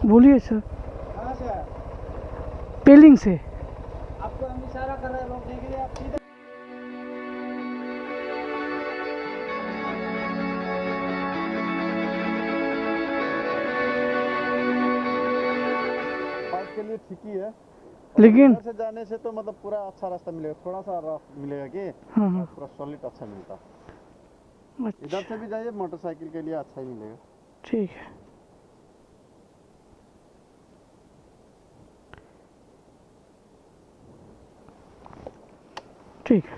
बोलिए सर। कहाँ से आए? पेलिंग से। आपको हम इशारा कर रहे हैं, लोग देख रहे हैं, आप सीधे बाइक के लिए ठीक ही है, लेकिन इधर से जाने से तो मतलब पूरा अच्छा रास्ता मिलेगा, थोड़ा सा रफ मिलेगा कि हाँ पूरा सॉलिड अच्छा मिलता। अच्छा इधर से भी जाइए मोटरसाइकिल के लिए अच्छा ही मिलेगा। ठीक है। ठीक है।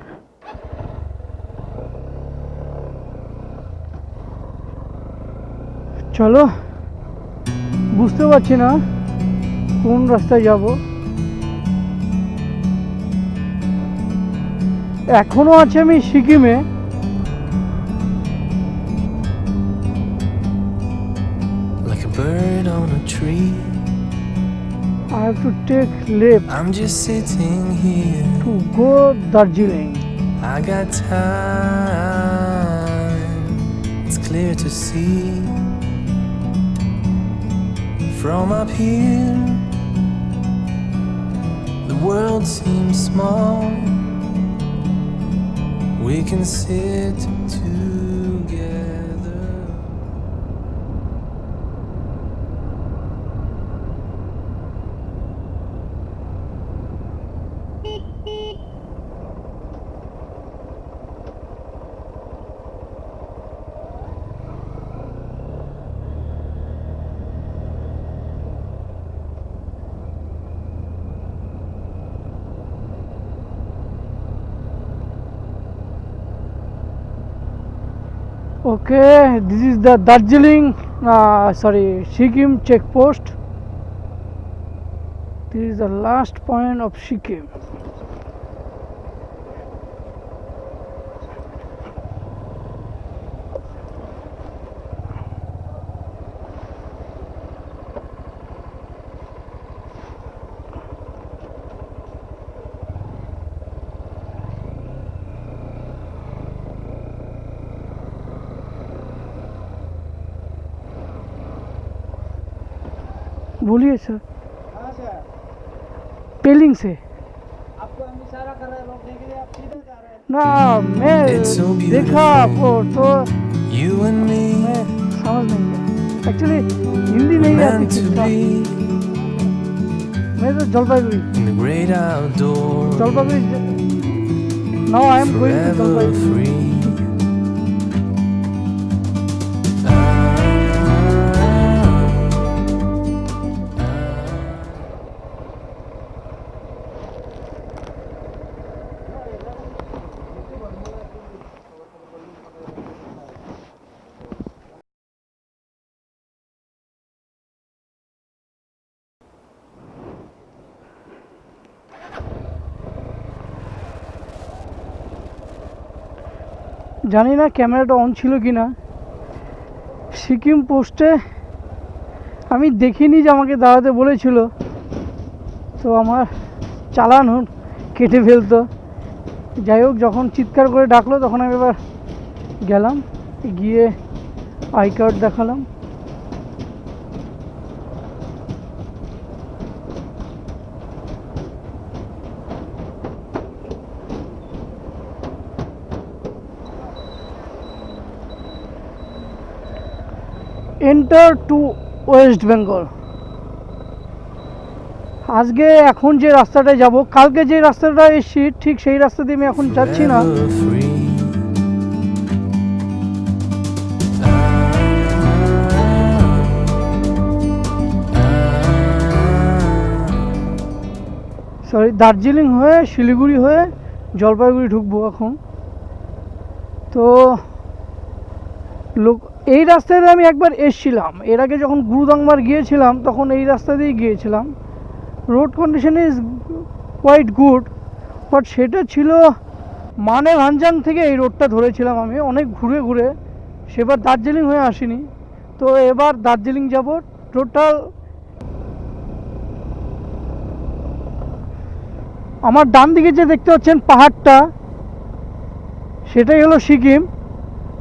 চলো, বুঝতে পারছি না কোন রাস্তায় যাব। এখনো আছে আমি সিকিমে। Like a bird on a tree, I have to take left I'm just sitting here. to go Derjeeling. I got time, it's clear to see. From up here, the world seems small. We can sit together. Okay, this is the Derjeeling, Sikim checkpost. This is the last point of Sikim. बोलिए sir. कहाँ से आए? पेलिंग से। आपको हम इशारा कर रहे हैं, लोग देख रहे हैं, आप सीधे जा रहे हैं। ना मैं It's so देखा आपको तो You and me, मैं समझ नहीं गया। एक्चुअली हिंदी नहीं आती meant to ठीक ठाक। be मैं तो Jalpaiguri. in the great outdoors, Jalpaiguri. Now I am going to forever Jalpaiguri. free. জানি না ক্যামেরাটা অন ছিল কি না। সিকিম পোস্টে আমি দেখিনি যে আমাকে দাঁড়াতে বলেছিল, তো আমার চালান কেটে ফেলতো। যাই হোক, যখন চিৎকার করে ডাকলো তখন আমি এবার গেলাম, গিয়ে আই কার্ড দেখালাম। Enter to West Bengal. আজকে এখন যে রাস্তাটায় যাব, কালকে যে রাস্তাটা এসেছি ঠিক সেই রাস্তা দিয়ে আমি এখন যাচ্ছি না। Forever free. সরি, দার্জিলিং হয়ে শিলিগুড়ি হয়ে জলপাইগুড়ি ঢুকবো এখন। তো এই রাস্তায় আমি একবার এসেছিলাম, এর আগে যখন গুরুদাংবার গিয়েছিলাম তখন এই রাস্তা দিয়েই গিয়েছিলাম। Road condition is quite good, but সেটা ছিল মানে ভাঞ্জাং থেকে এই রোডটা ধরেছিলাম আমি অনেক ঘুরে ঘুরে, সেবার দার্জিলিং হয়ে আসিনি। তো এবার দার্জিলিং যাব। টোটাল আমার ডান দিকে যে দেখতে পাচ্ছেন পাহাড়টা, সেটাই হলো সিকিম।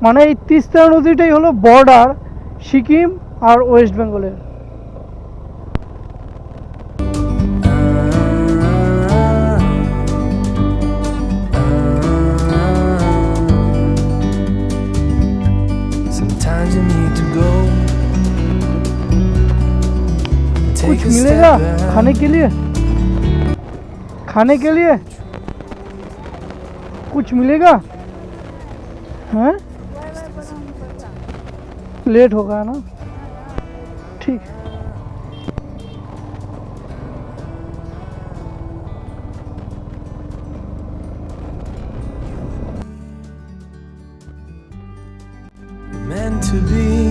মানে এই তিস্তা নদীটাই হলো বর্ডার সিকিম আর ওয়েস্ট বেঙ্গলের। Sometimes you need to go. कुछ Take a मिलेगा step back. खाने के लिए? खाने के लिए कुछ मिलेगा? हैं? लेट होगा ना? ठीक. Meant to be.